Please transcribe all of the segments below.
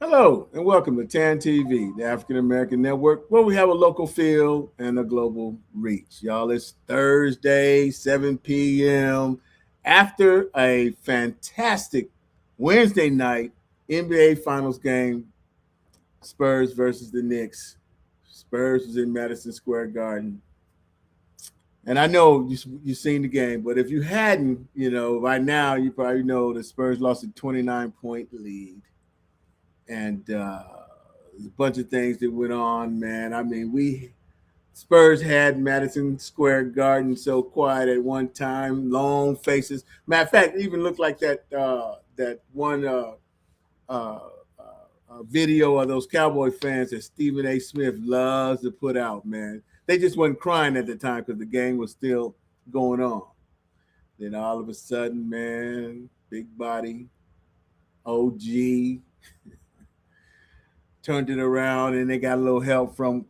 Hello and welcome to TAAN TV, the African American Network, where we have a local feel and a global reach. Y'all, it's Thursday, 7 p.m. after a fantastic Wednesday night NBA Finals game, Spurs versus the Knicks. Spurs was in Madison Square Garden. And I know you've seen the game, but if you hadn't, by now you probably know the Spurs lost a 29-point lead. And there's a bunch of things that went on, man. I mean, we Spurs had Madison Square Garden so quiet at one time, long faces. Matter of fact, it even looked like that one uh, video of those Cowboy fans that Stephen A. Smith loves to put out. Man, they just wasn't crying at the time because the game was still going on. Then all of a sudden, man, big body, OG turned it around, and they got a little help from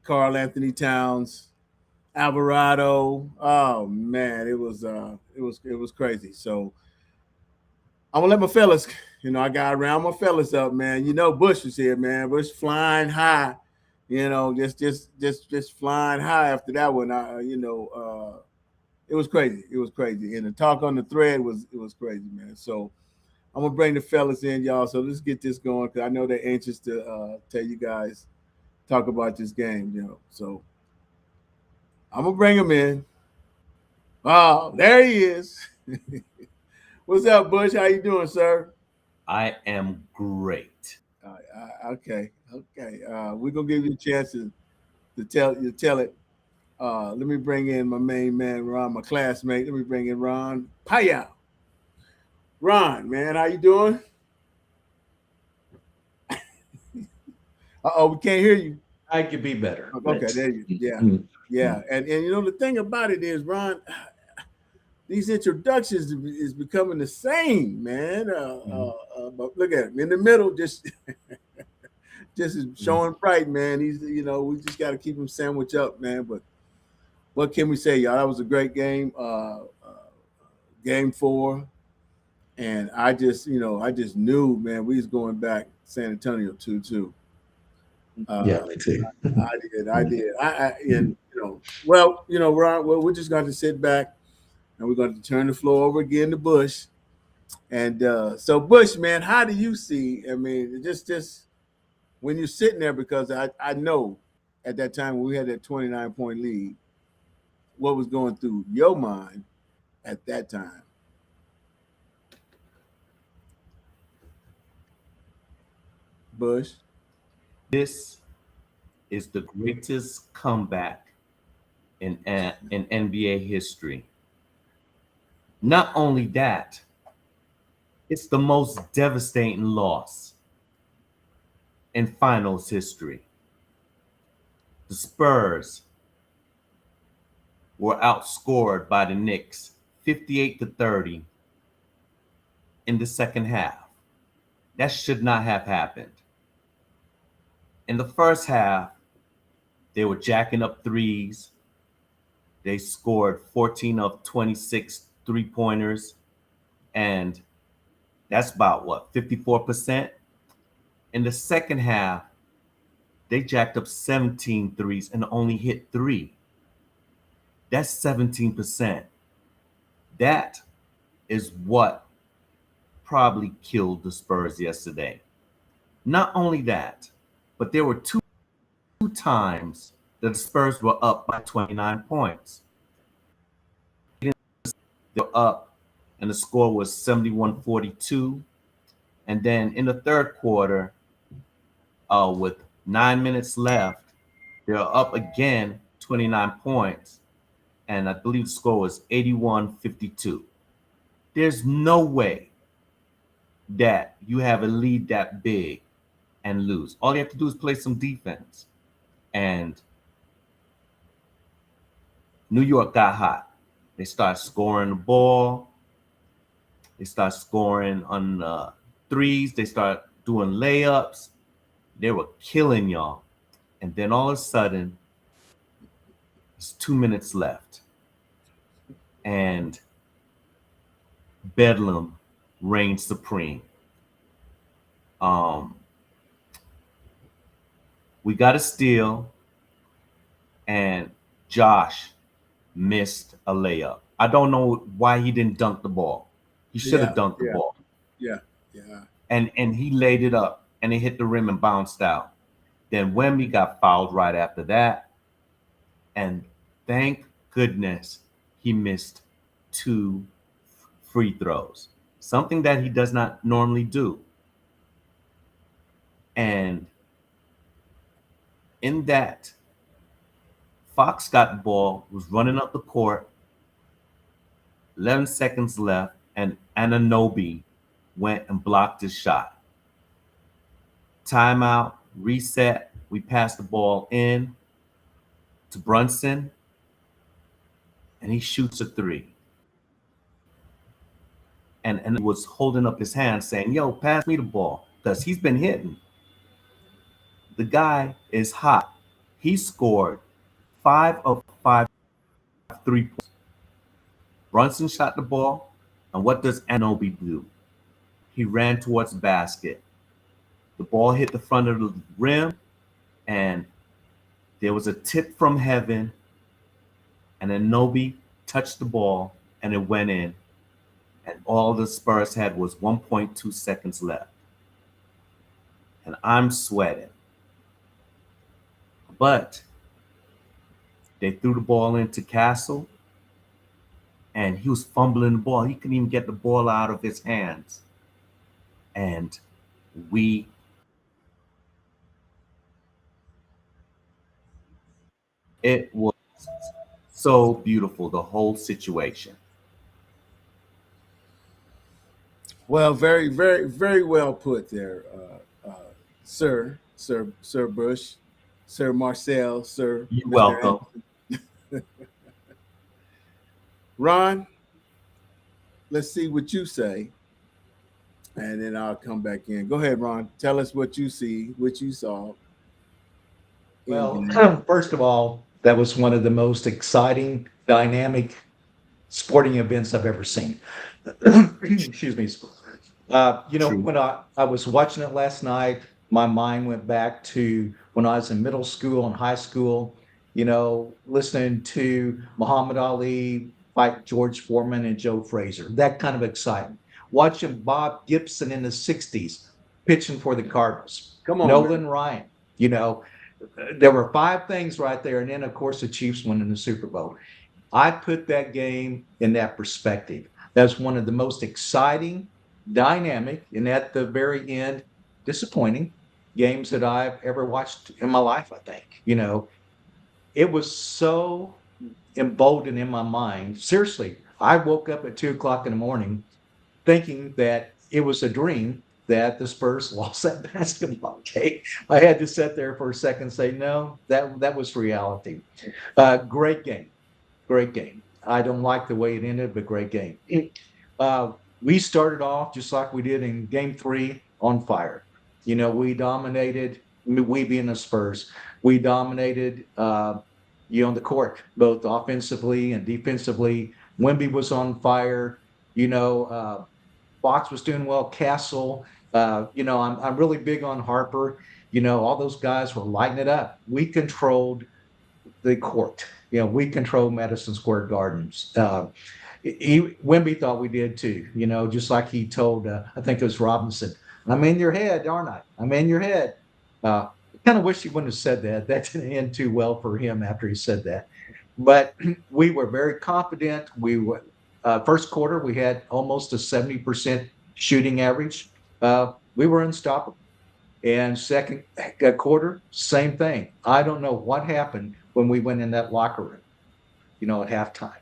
Carl Anthony Towns, Alvarado. Oh man, it was crazy. So I'm gonna let my fellas, I got around my fellas up, man. Bush was here, man. Bush flying high, just flying high after that one. It was crazy. It was crazy, and the talk on the thread was crazy, man. So I'm gonna bring the fellas in, y'all. So let's get this going because I know they're anxious to tell you guys talk about this game. So I'm gonna bring him in. Oh, there he is. What's up, Bush? How you doing, sir? I am great. Okay. We're gonna give you a chance to tell it. Let me bring in my main man, Ron, my classmate. Let me bring in Ron Paya. Ron, man, how you doing? We can't hear you. I could be better. Okay, there you. Yeah, yeah. And the thing about it is, Ron, these introductions is becoming the same, man. But look at him in the middle, just is showing bright, man. We just got to keep him sandwiched up, man. But what can we say, y'all? That was a great game, game four, and I just knew, man, we was going back San Antonio 2-2. Yeah, me too. I did. And Ron, well, we're just going to sit back and we're going to turn the floor over again to Bush. And so, Bush, man, how do you see? I mean, just when you're sitting there, because I know at that time when we had that 29-point lead, what was going through your mind at that time? Bush. This is the greatest comeback in NBA history. Not only that, it's the most devastating loss in finals history. The Spurs were outscored by the Knicks 58-30 in the second half. That should not have happened. In the first half, they were jacking up threes. They scored 14 of 26 three-pointers, and that's about what, 54%? In the second half, they jacked up 17 threes and only hit 3. That's 17%. That is what probably killed the Spurs yesterday. Not only that, but there were two times that the Spurs were up by 29 points. They were up, and the score was 71-42. And then in the third quarter, with 9 minutes left, they're up again 29 points. And I believe the score was 81-52. There's no way that you have a lead that big and lose. All you have to do is play some defense. And New York got hot. They start scoring the ball. They start scoring on threes. They start doing layups. They were killing y'all. And then all of a sudden, there's 2 minutes left. And Bedlam reigns supreme. Um, we got a steal, and Josh missed a layup. I don't know why he didn't dunk the ball. He should have Yeah, dunked the yeah, ball. yeah, yeah. And he laid it up and it hit the rim and bounced out. Then Wemby got fouled right after that. And thank goodness he missed two free throws, something that he does not normally do. And in that, Fox got the ball, was running up the court, 11 seconds left, and Ananobi went and blocked his shot. Timeout, reset. We passed the ball in to Brunson, and he shoots a three. And he was holding up his hand saying, "Yo, pass me the ball," because he's been hitting. The guy is hot. He scored 5 of 5 3 points. Brunson shot the ball, and what does Anobi do? He ran towards the basket. The ball hit the front of the rim, and there was a tip from heaven, and Anobi touched the ball, and it went in. And all the Spurs had was 1.2 seconds left. And I'm sweating. But they threw the ball into Castle, and he was fumbling the ball. He couldn't even get the ball out of his hands. And we it was so beautiful, the whole situation. Well, very, very, very well put there, Sir Bush, Sir Marcel, Sir You're Mister welcome. Anderson. Ron, let's see what you say, and then I'll come back in. Go ahead, Ron. Tell us what you see, what you saw in Well, game. first of all, that was one of the most exciting, dynamic sporting events I've ever seen. Excuse me. True. When I was watching it last night, my mind went back to when I was in middle school and high school, listening to Muhammad Ali fight George Foreman and Joe Frazier, that kind of excitement. Watching Bob Gibson in the 60s pitching for the Cardinals, Come on, man. Nolan Ryan, you know, there were five things right there. And then, of course, the Chiefs winning the Super Bowl. I put that game in that perspective. That's one of the most exciting, dynamic, and at the very end, disappointing games that I've ever watched in my life, I think. It was so emboldened in my mind. Seriously, I woke up at 2 o'clock in the morning thinking that it was a dream that the Spurs lost that basketball game. I had to sit there for a second and say, no, that was reality. Great game. Great game. I don't like the way it ended, but great game. Uh, we started off just like we did in game three on fire. We dominated, we being the Spurs, we dominated, on the court, both offensively and defensively. Wemby was on fire. Fox was doing well. Castle, I'm really big on Harper. All those guys were lighting it up. We controlled the court. We controlled Madison Square Gardens. Wemby thought we did too. Just like he told, I think it was Robinson, "I'm in your head, aren't I? I'm in your head." I kind of wish he wouldn't have said that. That didn't end too well for him after he said that. But we were very confident. We were first quarter, we had almost a 70% shooting average. We were unstoppable. And second quarter, same thing. I don't know what happened when we went in that locker room, at halftime.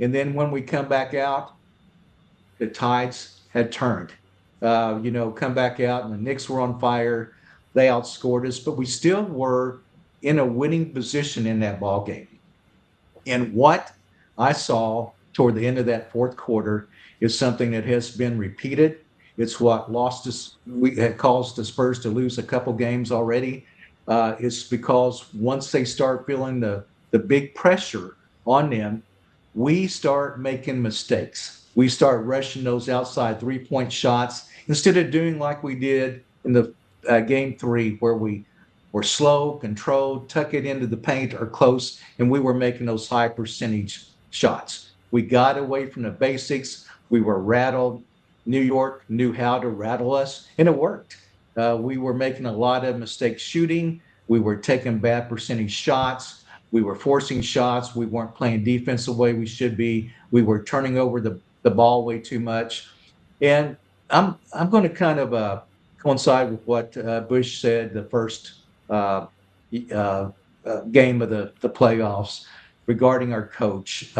And then when we come back out, the tides had turned. Come back out, and the Knicks were on fire. They outscored us, but we still were in a winning position in that ball game. And what I saw toward the end of that fourth quarter is something that has been repeated. It's what lost us. We had caused the Spurs to lose a couple games already. It's because once they start feeling the big pressure on them, we start making mistakes. We start rushing those outside 3-point shots instead of doing like we did in the game 3 where we were slow, controlled, tuck it into the paint or close, and we were making those high percentage shots. We got away from the basics. We were rattled. New York knew how to rattle us, and it worked. We were making a lot of mistakes shooting. We were taking bad percentage shots. We were forcing shots. We weren't playing defense the way we should be. We were turning over the ball way too much. And I'm going to kind of coincide with what Bush said the first uh, uh, game of the playoffs regarding our coach.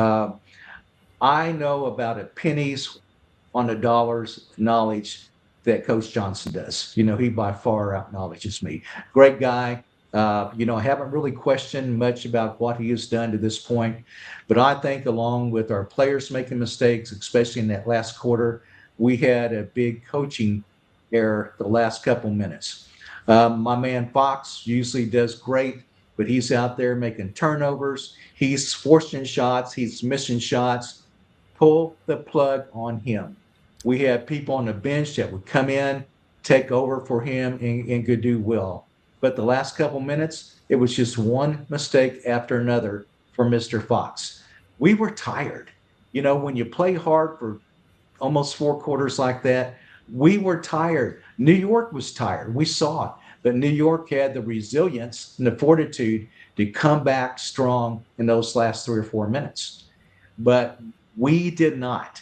I know about a pennies on the dollars knowledge that Coach Johnson does. He by far acknowledges me. Great guy. I haven't really questioned much about what he has done to this point, but I think along with our players making mistakes, especially in that last quarter, we had a big coaching error the last couple minutes. My man Fox usually does great, but he's out there making turnovers. He's forcing shots. He's missing shots. Pull the plug on him. We had people on the bench that would come in, take over for him, and could do well. But the last couple minutes, it was just one mistake after another for Mr. Fox. We were tired. When you play hard for almost 4 quarters like that, we were tired. New York was tired. We saw it. But New York had the resilience and the fortitude to come back strong in those last 3 or 4 minutes. But we did not.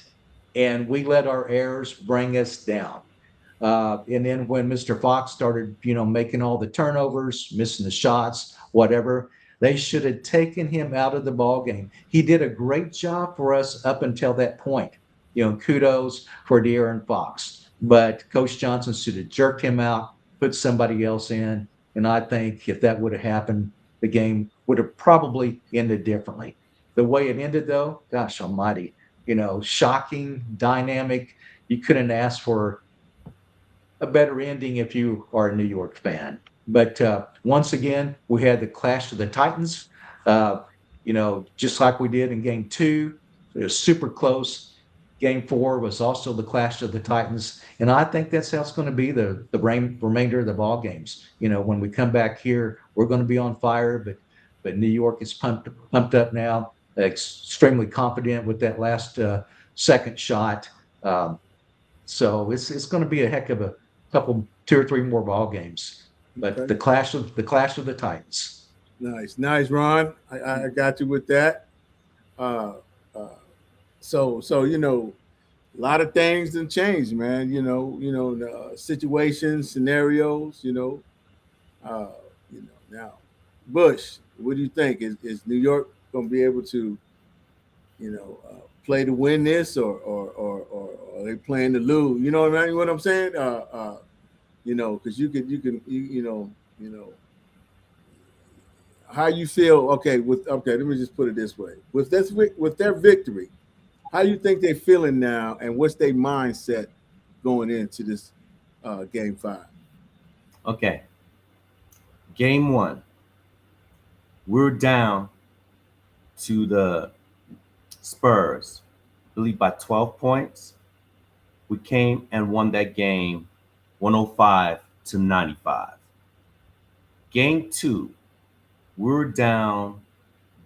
And we let our errors bring us down. And then when Mr. Fox started, making all the turnovers, missing the shots, whatever, they should have taken him out of the ball game. He did a great job for us up until that point. Kudos for De'Aaron Fox. But Coach Johnson should have jerked him out, put somebody else in. And I think if that would have happened, the game would have probably ended differently. The way it ended, though, gosh almighty, shocking, dynamic. You couldn't ask for a better ending if you are a New York fan. But once again, we had the clash of the Titans, just like we did in game 2. It was super close. Game 4 was also the clash of the Titans. And I think that's how it's going to be the remainder of the ball games. When we come back here, we're going to be on fire, but New York is pumped up now, extremely confident with that last second shot. So it's going to be a heck of a couple, 2 or 3 more ball games. But Okay. the clash of the Titans. Nice, Ron. I got you with that. Uh, uh, so a lot of things done changed, man. The situations, scenarios. Uh, now. Bush, what do you think? Is New York going to be able to, play to win this, or are they playing to lose? You know what I'm saying? Because you know, how you feel. Okay, let me just put it this way: with their victory, how you think they're feeling now, and what's their mindset going into this game 5? Okay. Game 1. We're down to the Spurs, I believe by 12 points. We came and won that game 105-95. Game 2, we were down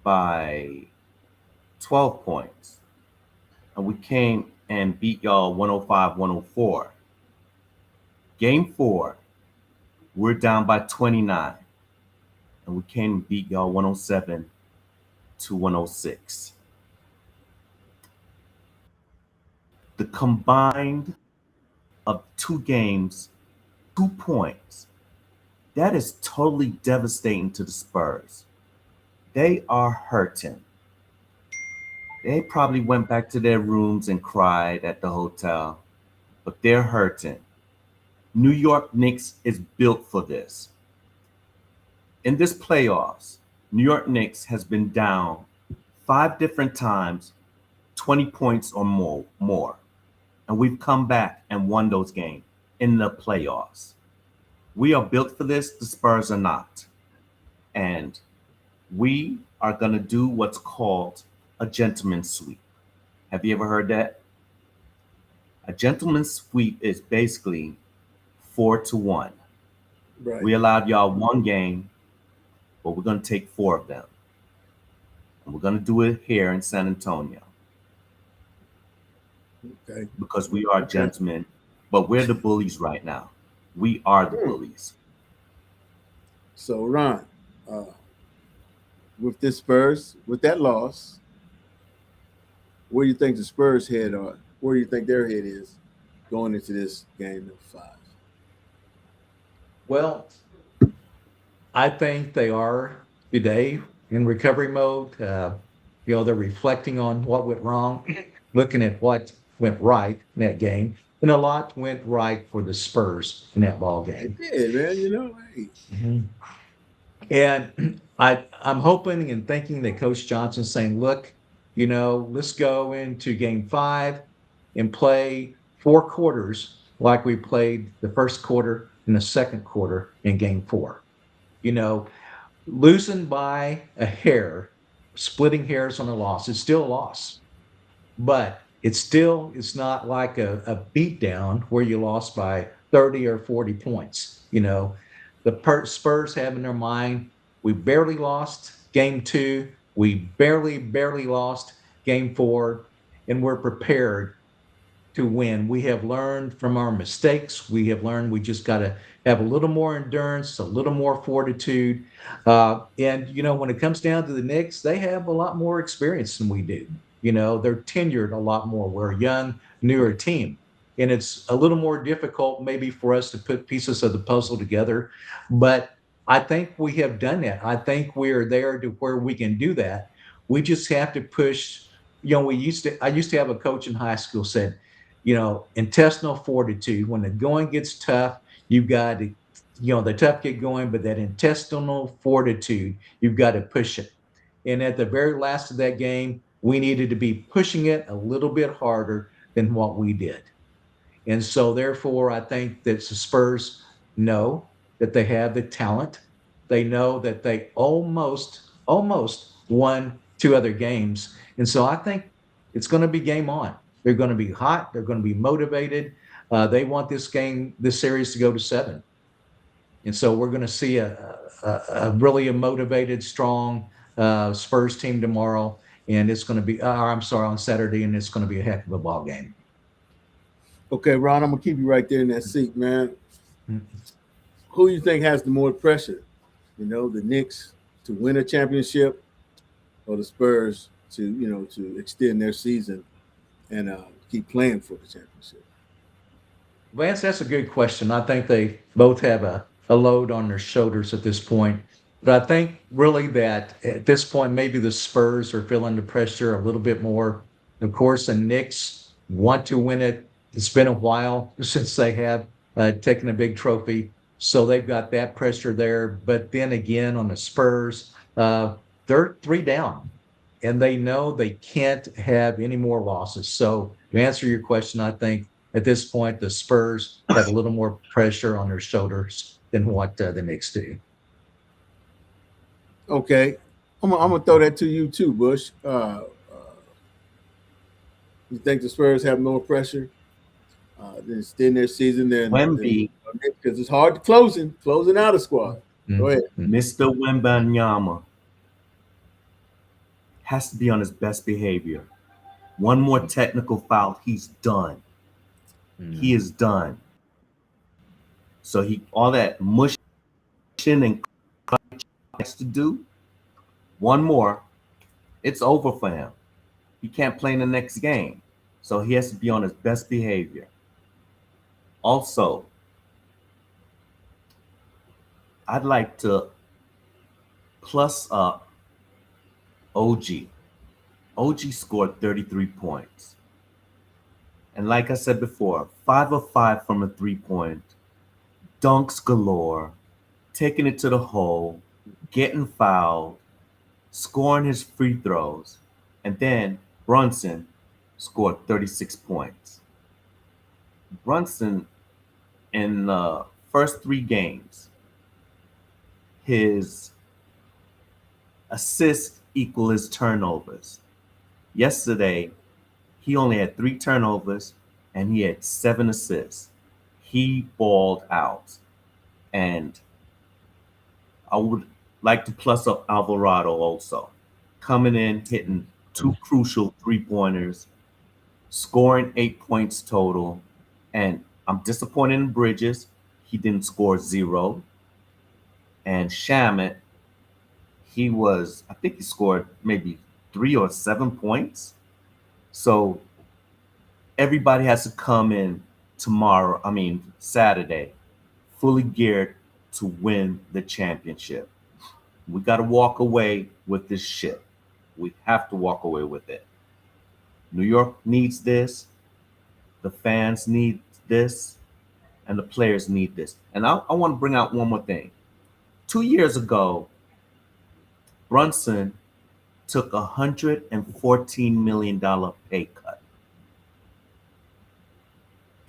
by 12 points. And we came and beat y'all 105-104. Game 4, we're down by 29. And we came and beat y'all 107-106. The combined of 2 games, 2 points, that is totally devastating to the Spurs. They are hurting. They probably went back to their rooms and cried at the hotel, but they're hurting. New York Knicks is built for this. In this playoffs, New York Knicks has been down 5 different times, 20 points or more. And we've come back and won those games in the playoffs. We are built for this. The Spurs are not. And we are going to do what's called a gentleman's sweep. Have you ever heard that? A gentleman's sweep is basically 4-1. Right. We allowed y'all one game, but we're going to take 4 of them. And we're going to do it here in San Antonio. Okay. Because we are gentlemen, but we're the bullies right now. We are the bullies. So, Ron, with this Spurs, with that loss, where do you think the Spurs head are? Where do you think their head is going into this game of 5? Well, I think they are today in recovery mode. They're reflecting on what went wrong, looking at what went right in that game, and a lot went right for the Spurs in that ball game. Yeah, man. Hey. Mm-hmm. And I'm hoping and thinking that Coach Johnson's saying, look, let's go into game 5 and play 4 quarters like we played the first quarter and the second quarter in game 4. Losing by a hair, splitting hairs on a loss, it's still a loss. But it's not like a beatdown where you lost by 30 or 40 points. The Spurs have in their mind, we barely lost game 2, we barely lost game 4, and we're prepared to win. We have learned from our mistakes. We have learned we just got to have a little more endurance, a little more fortitude. And when it comes down to the Knicks, they have a lot more experience than we do. They're tenured a lot more. We're a young, newer team. And it's a little more difficult maybe for us to put pieces of the puzzle together. But I think we have done that. I think we're there to where we can do that. We just have to push. I used to have a coach in high school said, intestinal fortitude. When the going gets tough, you've got to, the tough get going, but that intestinal fortitude, you've got to push it. And at the very last of that game, we needed to be pushing it a little bit harder than what we did. And so, therefore, I think that the Spurs know that they have the talent. They know that they almost won 2 other games. And so I think it's going to be game on. They're going to be hot. They're going to be motivated. They want this series to go to 7. And so we're going to see a really motivated, strong Spurs team tomorrow. And it's going to be, on Saturday, and it's going to be a heck of a ball game. Okay, Ron, I'm going to keep you right there in that seat, man. Mm-hmm. Who do you think has the more pressure? The Knicks to win a championship, or the Spurs to extend their season and keep playing for the championship? Vance, that's a good question. I think they both have a load on their shoulders at this point. But I think really that at this point, maybe the Spurs are feeling the pressure a little bit more. Of course, the Knicks want to win it. It's been a while since they have taken a big trophy. So they've got that pressure there. But then again, on the Spurs, they're 3 down. And they know they can't have any more losses. So to answer your question, I think at this point, the Spurs have a little more pressure on their shoulders than what the Knicks do. Okay. I'm going to throw that to you too, Bush. You think the Spurs have more pressure than extend their season than Wemby, because it's hard to closing out a squad. Mm-hmm. Go ahead. Mr. Wembanyama has to be on his best behavior. One more technical foul, he's done. Mm-hmm. He is done. So all that mushing and has to do, one more, it's over for him. He can't play in the next game. So he has to be on his best behavior. Also, I'd like to plus up OG. OG scored 33 points. And like I said before, 5 of 5 from a 3-point, dunks galore, taking it to the hole, getting fouled, scoring his free throws, and then Brunson scored 36 points. Brunson, in the first 3 games, his assists equal his turnovers. Yesterday, he only had 3 turnovers and he had 7 assists. he balled out. And I would like to plus up Alvarado also. Coming in, hitting two crucial 3-pointers, scoring 8 points total. And I'm disappointed in Bridges. He didn't score 0. And Shamit, I think he scored maybe 3 or 7 points. So everybody has to come in Saturday, fully geared to win the championship. We got to walk away with this ship. We have to walk away with it. New York needs this. The fans need this. And the players need this. And I want to bring out one more thing. 2 years ago, Brunson took $114 million pay cut.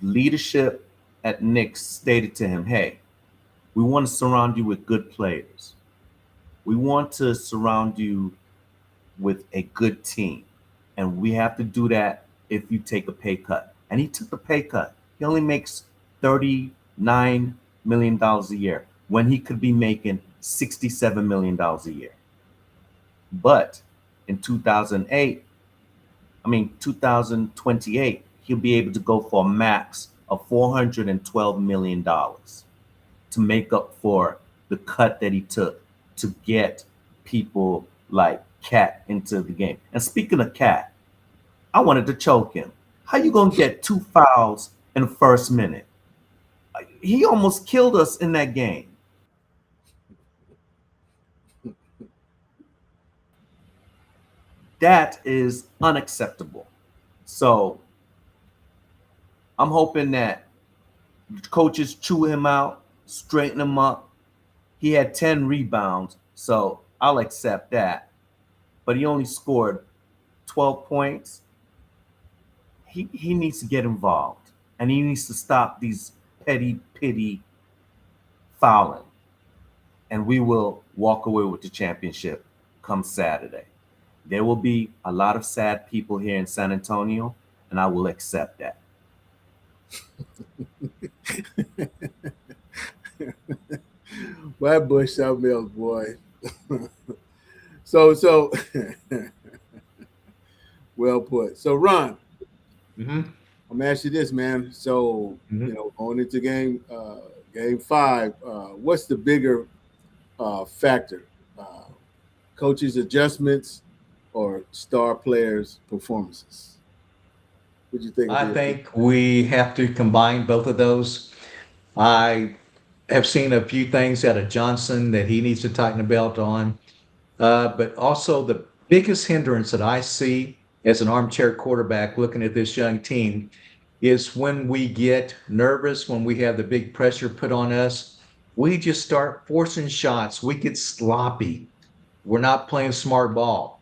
Leadership at Knicks stated to him, hey, we want to surround you with good players. We want to surround you with a good team. And we have to do that if you take a pay cut. And he took a pay cut. He only makes $39 million a year when he could be making $67 million a year. But in 2028, he'll be able to go for a max of $412 million to make up for the cut that he took to get people like Cat into the game. And speaking of Cat, I wanted to choke him. How you gonna get 2 fouls in the first minute? He almost killed us in that game. That is unacceptable. So I'm hoping that coaches chew him out, straighten him up. He had 10 rebounds, so I'll accept that. But he only scored 12 points. He needs to get involved, and he needs to stop these petty fouling. And we will walk away with the championship come Saturday. There will be a lot of sad people here in San Antonio, and I will accept that. Why Bush South Mills, boy? so well put. So Ron, I'm gonna ask you this, man. So going into game 5, what's the bigger factor? Coaches' adjustments or star players' performances? What do you think? I think we have to combine both of those. I have seen a few things out of Johnson that he needs to tighten the belt on. But also, the biggest hindrance that I see as an armchair quarterback looking at this young team is when we get nervous, when we have the big pressure put on us, we just start forcing shots. We get sloppy. We're not playing smart ball.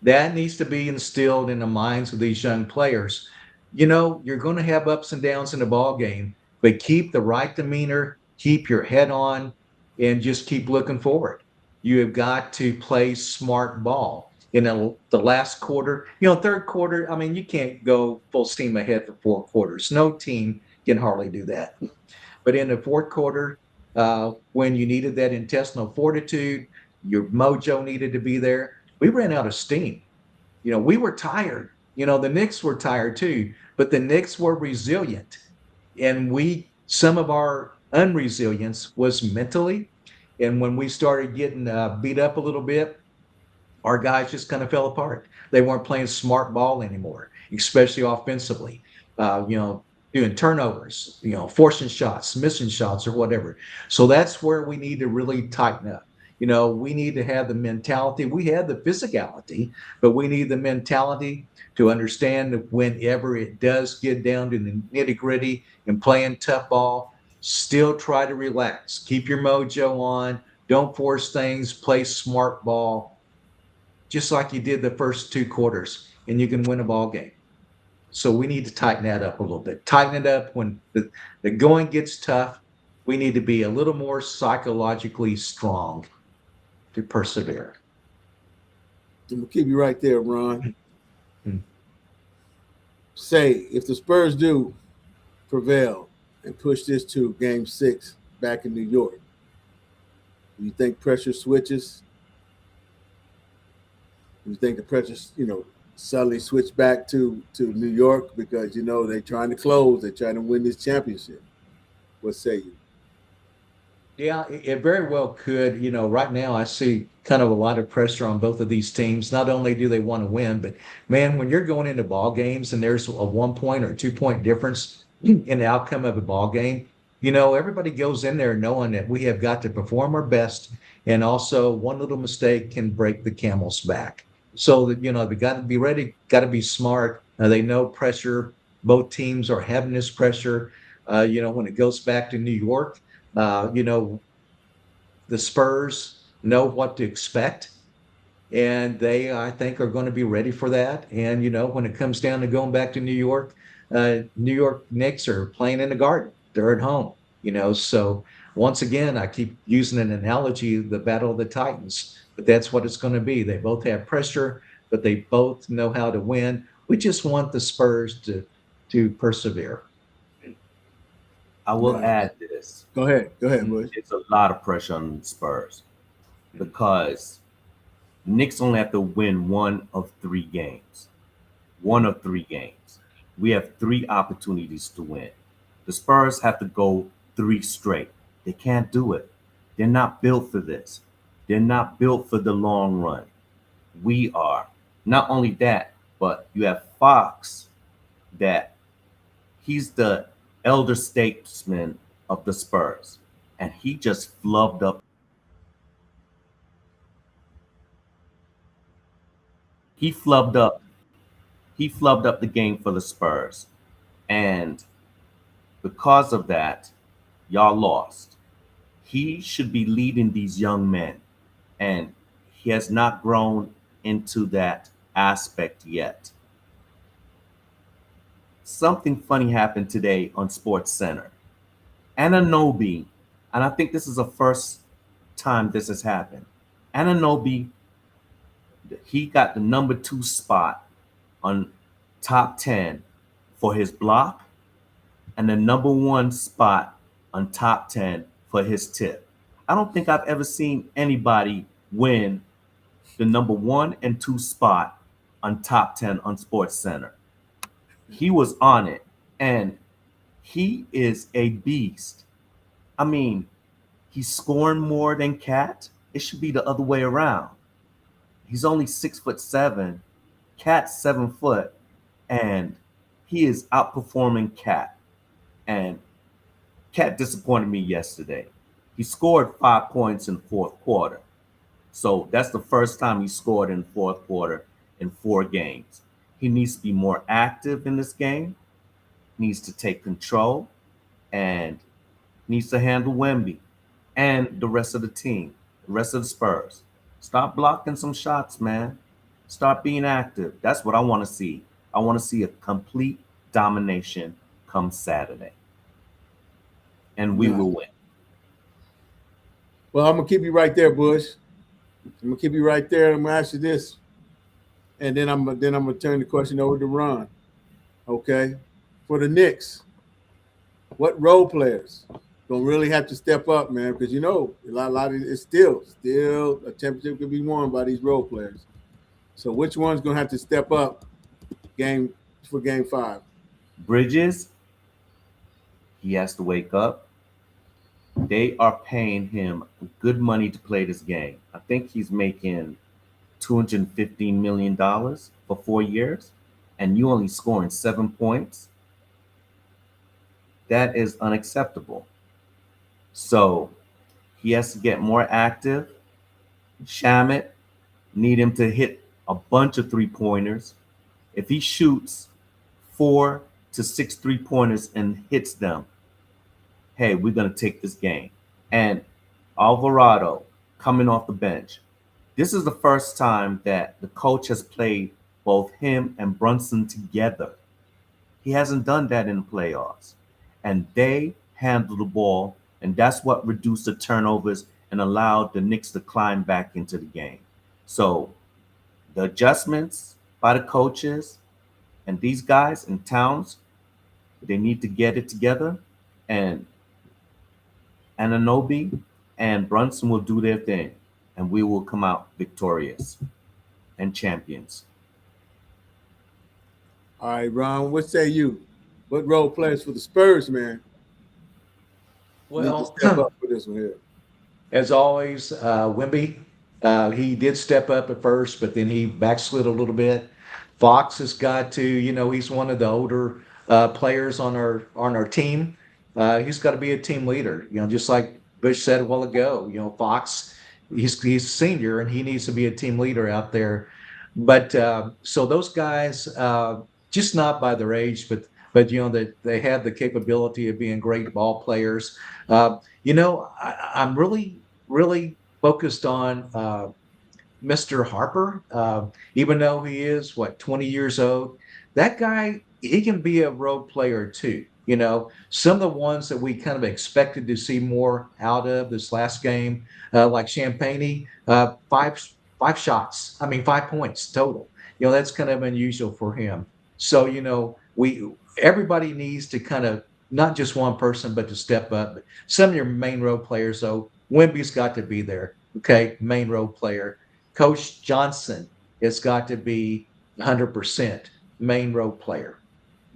That needs to be instilled in the minds of these young players. You're going to have ups and downs in the ball game, but keep the right demeanor, keep your head on, and just keep looking forward. You have got to play smart ball. In the last quarter, third quarter, you can't go full steam ahead for 4 quarters. No team can hardly do that. But in the fourth quarter, when you needed that intestinal fortitude, your mojo needed to be there, we ran out of steam. We were tired. The Knicks were tired too, but the Knicks were resilient. And some of our unresilience was mentally. And when we started getting beat up a little bit, our guys just kind of fell apart. They weren't playing smart ball anymore, especially offensively. Doing turnovers, forcing shots, missing shots, or whatever. So that's where we need to really tighten up. We need to have the mentality. We have the physicality, but we need the mentality to understand that whenever it does get down to the nitty-gritty and playing tough ball, still try to relax. Keep your mojo on. Don't force things. Play smart ball, just like you did the first 2 quarters, and you can win a ball game. So we need to tighten that up a little bit. Tighten it up when the going gets tough. We need to be a little more psychologically strong to persevere. I'm gonna keep you right there, Ron. Say, if the Spurs do prevail and push this to game 6 back in New York. Do you think pressure switches? Do you think the pressure, suddenly switch back to New York because they're trying to close, they're trying to win this championship? What say you? Yeah, it very well could. Right now I see kind of a lot of pressure on both of these teams. Not only do they want to win, but man, when you're going into ball games and there's a 1 point or 2 point difference in the outcome of a ball game, everybody goes in there knowing that we have got to perform our best, and also one little mistake can break the camel's back. So that they got to be ready, got to be smart. They know pressure. Both teams are having this pressure. When it goes back to New York, the Spurs know what to expect, and they, I think, are going to be ready for that. And when it comes down to going back to New York Knicks are playing in the Garden. They're at home. So once again, I keep using an analogy, the Battle of the Titans, but that's what it's going to be. They both have pressure, but they both know how to win. We just want the Spurs to persevere. I will Nice. add this. Go ahead, Bush. It's a lot of pressure on the Spurs because Knicks only have to win one of 3 games. One of 3 games. We have 3 opportunities to win. The Spurs have to go 3 straight. They can't do it. They're not built for this. They're not built for the long run. We are. Not only that, but you have Fox, that he's the elder statesman of the Spurs, and he just flubbed up. He flubbed up. He flubbed up the game for the Spurs, and because of that, y'all lost. He should be leading these young men, and he has not grown into that aspect yet. Something funny happened today on Sports Center. Ananobi, and I think this is the first time this has happened. Ananobi, he got the number 2 spot on top 10 for his block and the number 1 spot on top 10 for his tip. I don't think I've ever seen anybody win the number 1 and 2 spot on top 10 on Sports Center. He was on it, and he is a beast. I mean, he's scoring more than Cat. It should be the other way around. He's only 6'7". Cat's 7 foot, and he is outperforming Cat. And Cat disappointed me yesterday. He scored 5 points in the 4th quarter. So that's the first time he scored in the 4th quarter in 4 games. He needs to be more active in this game, needs to take control, and needs to handle Wemby and the rest of the team, the rest of the Spurs. Stop blocking some shots, man. Start being active. That's what I want to see. I want to see a complete domination come Saturday. And we will win. Well, I'm gonna keep you right there, Bush. I'm gonna keep you right there. I'm gonna ask you this, and then I'm gonna turn the question over to Ron. Okay, for the Knicks, what role players gonna really have to step up, man? Because a lot of it's still a championship could be won by these role players. So which one's gonna have to step up game 5? Bridges, he has to wake up. They are paying him good money to play this game. I think he's making $215 million for 4 years, and you only scoring 7 points. That is unacceptable. So he has to get more active. Shamet, need him to hit a bunch of 3-pointers. If he shoots 4 to 6 3-pointers and hits them, hey, we're going to take this game. And Alvarado coming off the bench. This is the first time that the coach has played both him and Brunson together. He hasn't done that in the playoffs. And they handle the ball, and that's what reduced the turnovers and allowed the Knicks to climb back into the game. So the adjustments by the coaches and these guys in Towns, they need to get it together And Ananobi and Brunson will do their thing, and we will come out victorious and champions. All right, Ron, what say you? What role players for the Spurs, man, need to Well, step up for this one here? as always, Wimby, he did step up at first, but then he backslid a little bit. Fox has got to, he's one of the older players on our team. He's got to be a team leader, just like Bush said a while ago. Fox, he's a senior and he needs to be a team leader out there. But so those guys, just not by their age, but that they have the capability of being great ball players. I'm really focused on Mr. Harper, even though he is 20 years old. That guy, he can be a role player too. Some of the ones that we kind of expected to see more out of this last game, like Champagne, five shots. I mean, 5 points total. That's kind of unusual for him. So we everybody needs to kind of not just one person, but to step up. But some of your main role players, though, Wimby's got to be there. Okay, main role player. Coach Johnson has got to be 100% main role player.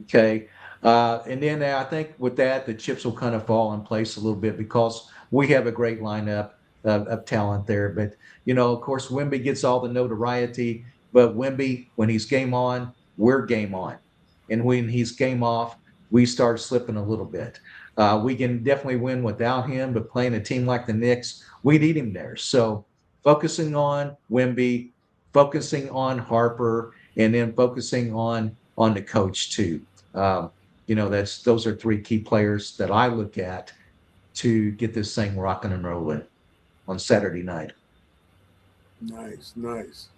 Okay. And then I think with that, the chips will kind of fall in place a little bit because we have a great lineup of talent there. But, of course, Wimby gets all the notoriety, but Wimby, when he's game on, we're game on. And when he's game off, we start slipping a little bit. We can definitely win without him, but playing a team like the Knicks, we need him there. So focusing on Wimby, focusing on Harper, and then focusing on the coach too. Those are three key players that I look at to get this thing rocking and rolling on Saturday night. Nice, nice.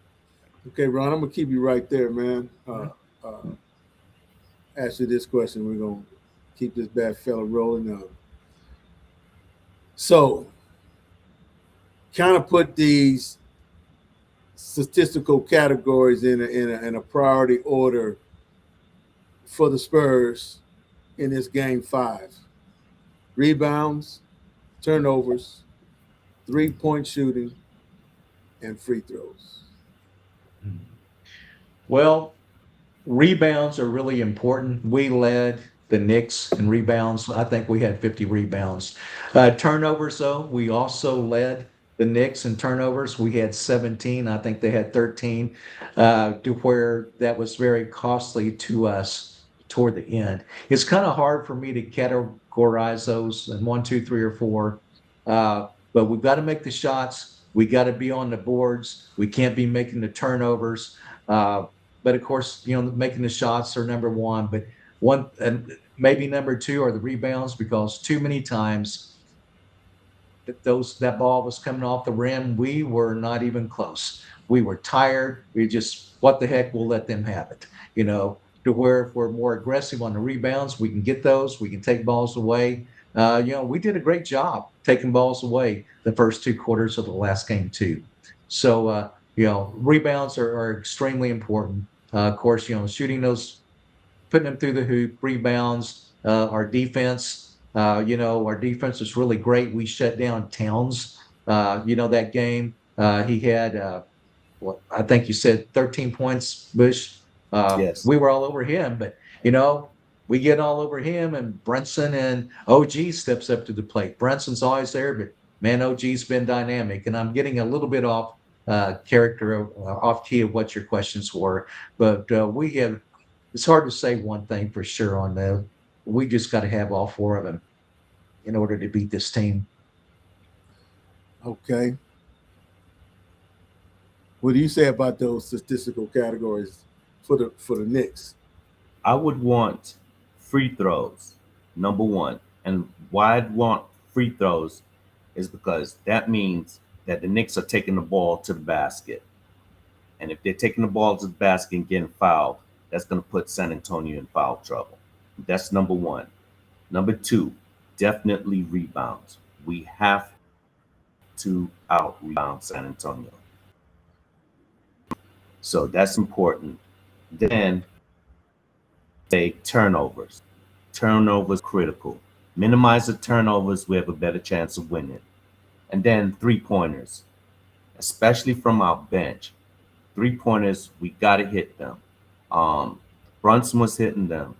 Okay, Ron, I'm gonna keep you right there, man. Ask you this question. We're gonna keep this bad fella rolling. So, kind of put these statistical categories in a priority order for the Spurs in this game 5: rebounds, turnovers, 3-point shooting, and free throws. Well, rebounds are really important. We led the Knicks in rebounds. I think we had 50 rebounds. Turnovers, though, we also led the Knicks in turnovers. We had 17. I think they had 13, to where that was very costly to us toward the end. It's kind of hard for me to categorize those in one, two, three, or four. But we've got to make the shots. We got to be on the boards. We can't be making the turnovers. But of course, making the shots are number one, but one and maybe number two are the rebounds because too many times that ball was coming off the rim, we were not even close. We were tired. We just what the heck, we'll let them have it. To where if we're more aggressive on the rebounds, we can get those. We can take balls away. We did a great job taking balls away the first 2 quarters of the last game too. So rebounds are extremely important. Of course, shooting those, putting them through the hoop, rebounds. Our defense is really great. We shut down Towns. That game. He had, I think you said 13 points, Bush. Yes. We were all over him, but we get all over him, and Brunson and OG steps up to the plate. Brunson's always there, but man, OG's been dynamic. And I'm getting a little bit off off key of what your questions were, but it's hard to say one thing for sure on that. We just got to have all four of them in order to beat this team. Okay. What do you say about those statistical categories for the Knicks? I would want free throws, number one. And why I'd want free throws is because that means that the Knicks are taking the ball to the basket. And if they're taking the ball to the basket and getting fouled, that's going to put San Antonio in foul trouble. That's number one. Number two, definitely rebounds. We have to out rebound San Antonio. So that's important. Then say turnovers. Turnovers critical. Minimize the turnovers, we have a better chance of winning. And then 3-pointers, especially from our bench. 3-pointers, we got to hit them. Brunson was hitting them,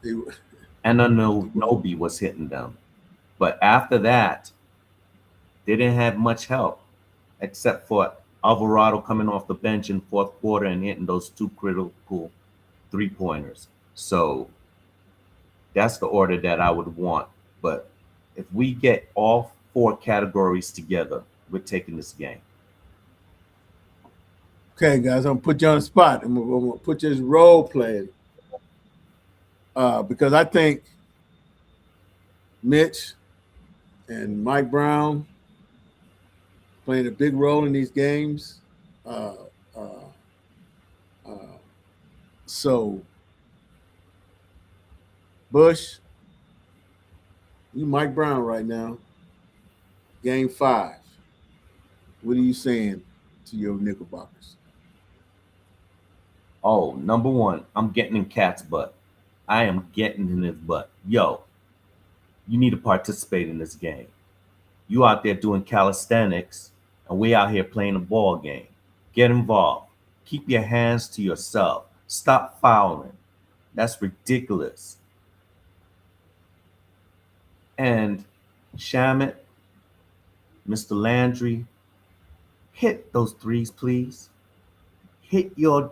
and Nobi was hitting them. But after that, they didn't have much help except for Alvarado coming off the bench in fourth quarter and hitting those 2 critical 3-pointers. So that's the order that I would want. But if we get all 4 categories together, we're taking this game. Okay, guys, I'm gonna put you on the spot. I'm gonna put you as role playing because I think Mitch and Mike Brown playing a big role in these games. Uh, uh, uh, so, Bush, you Mike Brown right now. Game 5. What are you saying to your Knickerbockers? Oh, number one, I'm getting in Cat's butt. I am getting in his butt. Yo, you need to participate in this game. You out there doing calisthenics, and we out here playing a ball game. Get involved. Keep your hands to yourself. Stop fouling. That's ridiculous. And Shamit, Mr. Landry, hit those threes, please.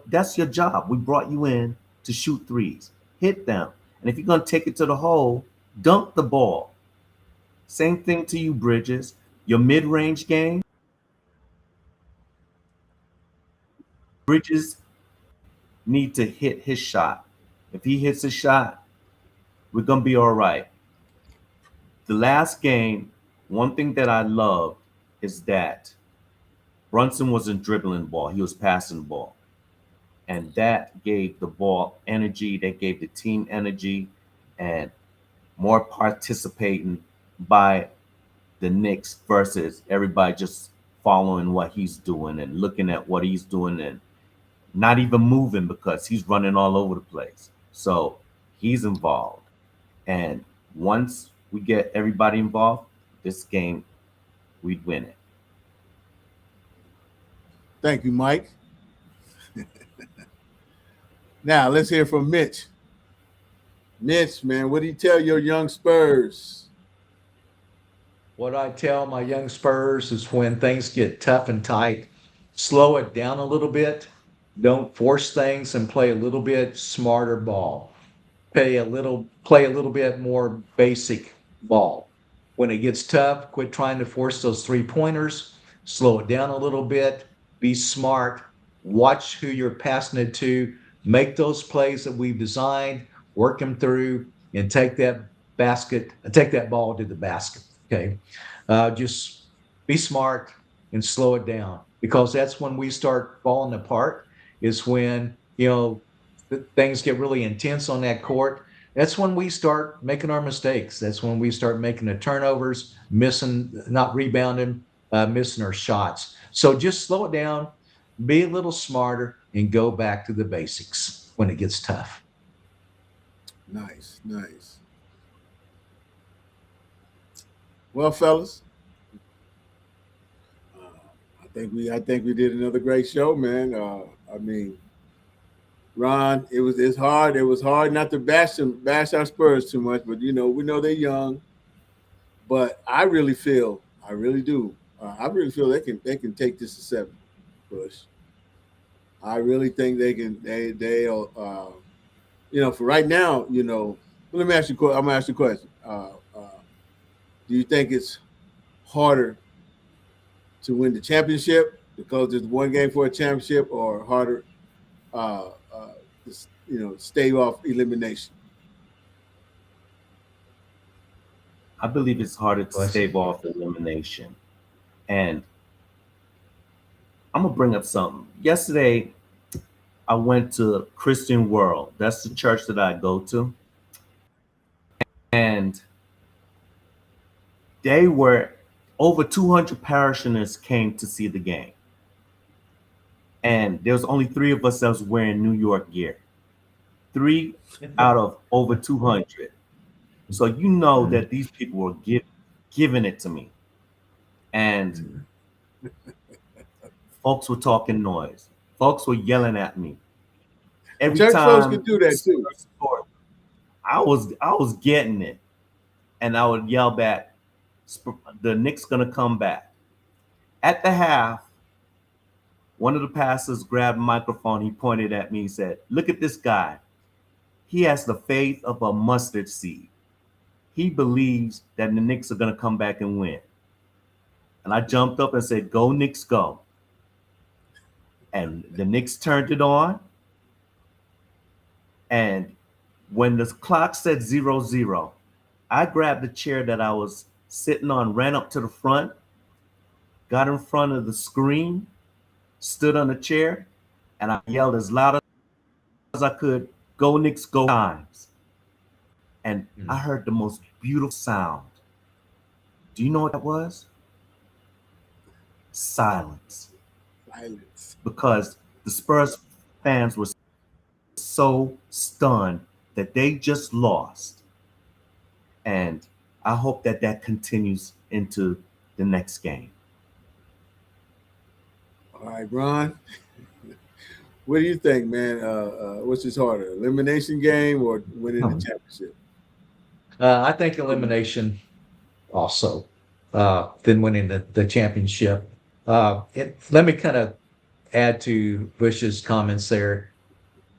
That's your job. We brought you in to shoot threes. Hit them. And if you're going to take it to the hole, dunk the ball. Same thing to you, Bridges. Your mid-range game, Bridges need to hit his shot. If he hits his shot, we're going to be all right. The last game, one thing that I loved is that Brunson wasn't dribbling the ball. He was passing the ball. And that gave the ball energy. That gave the team energy and more participating by the Knicks versus everybody just following what he's doing and looking at what he's doing and not even moving because he's running all over the place. So he's involved. And once we get everybody involved, this game, we'd win it. Thank you, Mike. Now let's hear from Mitch. Mitch, man, what do you tell your young Spurs? What I tell my young Spurs is when things get tough and tight, slow it down a little bit. Don't force things and play a little bit smarter ball. Play a little bit more basic ball. When it gets tough, quit trying to force those 3-pointers, slow it down a little bit, be smart, watch who you're passing it to, make those plays that we've designed, work them through, and take that ball to the basket. Okay. Just be smart and slow it down because that's when we start falling apart, is when, things get really intense on that court. That's when we start making our mistakes. That's when we start making the turnovers, not rebounding, missing our shots. So just slow it down, be a little smarter, and go back to the basics when it gets tough. Nice, nice. Well, fellas, I think we did another great show, man. I mean, Ron, it's hard. It was hard not to bash our Spurs too much, but we know they're young. But I really do. I really feel they can take this to 7, Bush. I really think they can. They'll. For right now, Let me ask you. I'm gonna ask you a question. Do you think it's harder to win the championship because there's one game for a championship, or harder, stave off elimination? I believe it's harder to stave off elimination. And I'm going to bring up something. Yesterday, I went to Christian World. That's the church that I go to. And they were over 200 parishioners came to see the game. And there was only 3 of us that was wearing New York gear. 3 out of over 200. So you know that these people were giving it to me, and folks were talking noise. Folks were yelling at me every Church folks can time do the that too. Spurs scored. I was getting it, and I would yell back, "The Knicks gonna come back." At the half, one of the pastors grabbed a microphone. He pointed at me. He said, "Look at this guy. He has the faith of a mustard seed. He believes that the Knicks are gonna come back and win." And I jumped up and said, "Go Knicks, go!" And the Knicks turned it on. And when the clock said 0-0, I grabbed the chair that I was sitting on, ran up to the front, got in front of the screen, stood on the chair, and I yelled as loud as I could, "Go Knicks, go times." And I heard the most beautiful sound. Do you know what that was? Silence. Silence. Because the Spurs fans were so stunned that they just lost. And I hope that that continues into the next game. All right, Ron. What do you think, man? What's just harder, elimination game or winning the championship? I think elimination also, than winning the championship. Let me kind of add to Bush's comments there.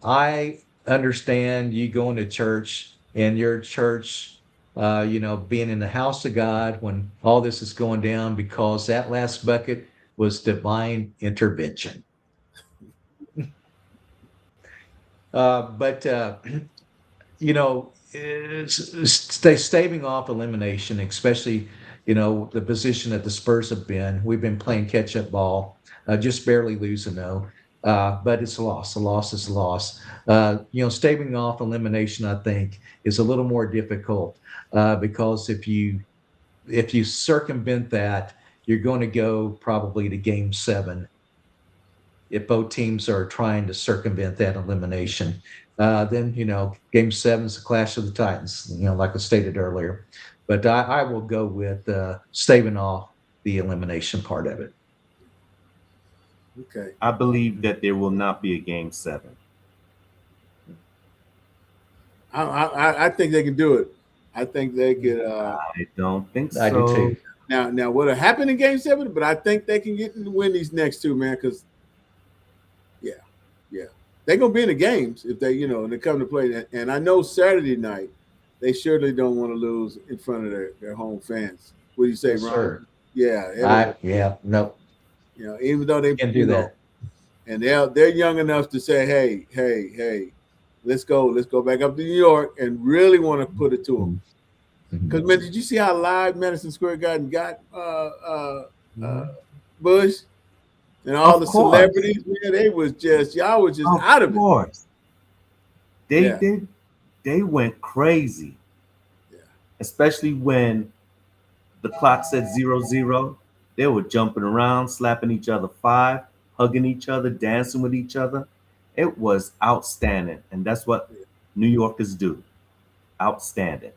I understand you going to church and your church, being in the house of God when all this is going down because that last bucket was divine intervention. But stay staving off elimination, especially, the position that the Spurs have been. We've been playing catch up ball, just barely losing though. But it's a loss. A loss is a loss. Staving off elimination, I think, is a little more difficult because if you circumvent that, you're going to go probably to game 7 if both teams are trying to circumvent that elimination. Then, game 7 is the clash of the Titans, like I stated earlier. But I will go with staving off the elimination part of it. Okay. I believe that there will not be a game 7. I think they can do it. I think they could. I don't think I do so. too. Now what'll happen in game 7? But I think they can get win these next two, man. Because yeah, they're gonna be in the games if they, they come to play. And I know Saturday night, they surely don't want to lose in front of their home fans. What do you say, Yes, Ron? sir. Yeah, No, even though they can do that. and they're young enough to say, hey, let's go back up to New York and really want to put it to them. Because man, did you see how live Madison Square Garden got Bush and all Of the course. celebrities? Man, they was just y'all was just out of it. course. They Yeah. did. They went crazy. Yeah. Especially when the clock said 0-0. They were jumping around, slapping each other 5, hugging each other, dancing with each other. It was outstanding. And that's what New Yorkers do. Outstanding.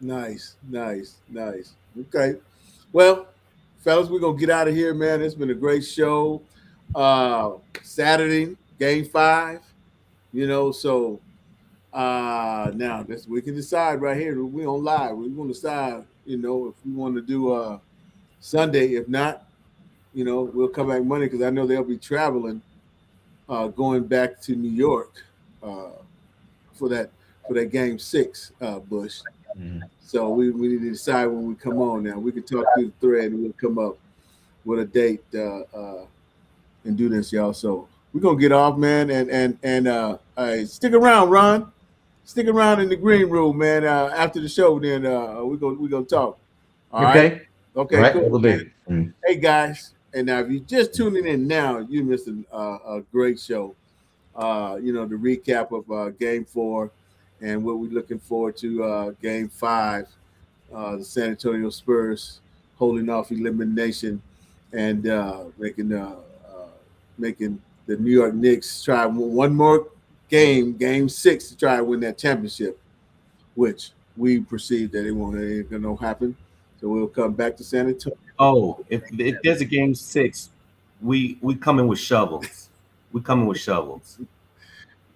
Nice. Okay. Well, fellas, we're gonna get out of here, man. It's been a great show. Saturday, game 5. So now this we can decide right here. We on live. We're gonna decide, if we want to do Sunday. If not, we'll come back Monday because I know they'll be traveling, going back to New York for that game 6, Bush. So we need to decide when we come on. Now we can talk through the thread and we'll come up with a date and do this, y'all. So we're gonna get off, man, and stick around, Ron. Stick around in the green room, man. After the show, then we're gonna talk. All right. Okay, Right, cool. will Man. do. Hey guys, and now if you're just tuning in now, you missed a great show. The recap of Game 4 and what we're looking forward to Game 5. The San Antonio Spurs holding off elimination and making the New York Knicks try one more game 6, to try to win that championship. which we perceive that it ain't gonna happen. So we'll come back to San Antonio. Oh, if there's a game 6, we coming with shovels. We coming with shovels.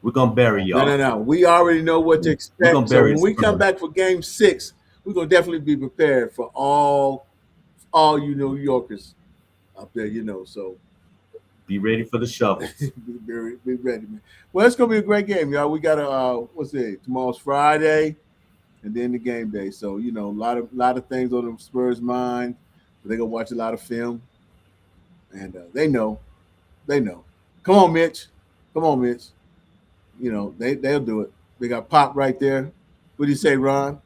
We're gonna bury No, no, y'all. no. We already know what to We're gonna expect. So bury when the we come Spurs. back for game 6, we're gonna definitely be prepared for all you New Yorkers up there, So Be ready for the shovels. be ready, man. Well, it's gonna be a great game, y'all. We got what's it? Tomorrow's Friday, and then the game day. So a lot of things on the Spurs' mind. They're gonna watch a lot of film, and they know. They know. Come on, Mitch. Come on, Mitch. They'll do it. They got Pop right there. What do you say, Ron?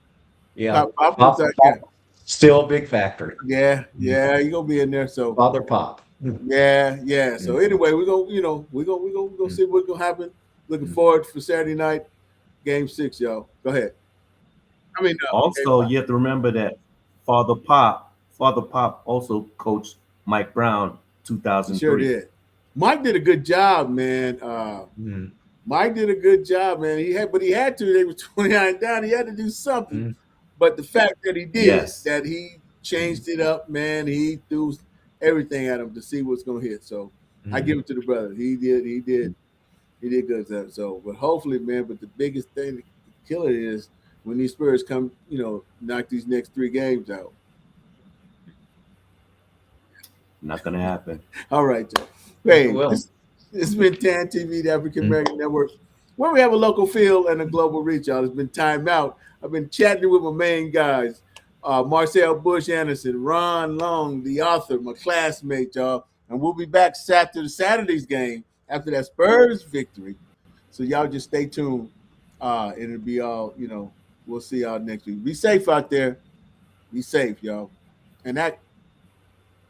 Yeah, Pop was Pop, that guy. Pop, still a big factor. Yeah, yeah, you're gonna be in there. So Father Pop. yeah, yeah. So anyway, we're gonna see what's gonna happen. Looking forward for Saturday night, game 6, y'all. Go ahead. I mean, game Also, 5. you have to remember that Father Pop also coached Mike Brown He sure 2003. did. Mike did a good job, man. Mm, Mike did a good job, man. He had to. They were 29 down. He had to do something. mm, But the fact that he did, Yes. that he changed it up, man, he threw everything at him to see what's going to hit. So I give mm. it to the brother. He did good. So, but hopefully, man. But the biggest thing to kill it is when these Spurs come, knock these next 3 games out. Not gonna happen. All right, Joe. Hey, Well, it's been TAN TV, the African American Network, where we have a local feel and a global reach, y'all. It's been time out. I've been chatting with my main guys, Marcel Bush Anderson, Ron Long, the author, my classmate, y'all. And we'll be back after the Saturday's game, after that Spurs victory. So y'all just stay tuned. And it'll be all, we'll see y'all next week. Be safe out there. Be safe, y'all. And that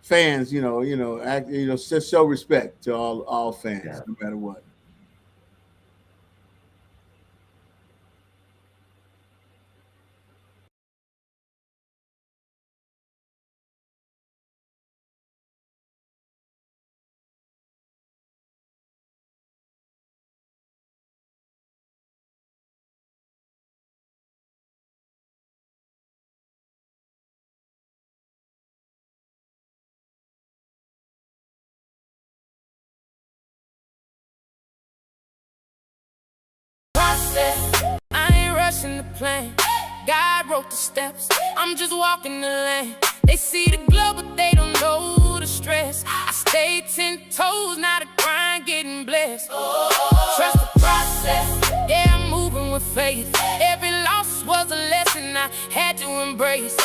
fans, just show respect to all fans, yeah. no matter what. I ain't rushing the plan. God wrote the steps. I'm just walking the lane. They see the glow, but they don't know the stress. I stay 10 toes, not a grind, getting blessed. Trust the process. Yeah, I'm moving with faith. Every loss was a lesson I had to embrace.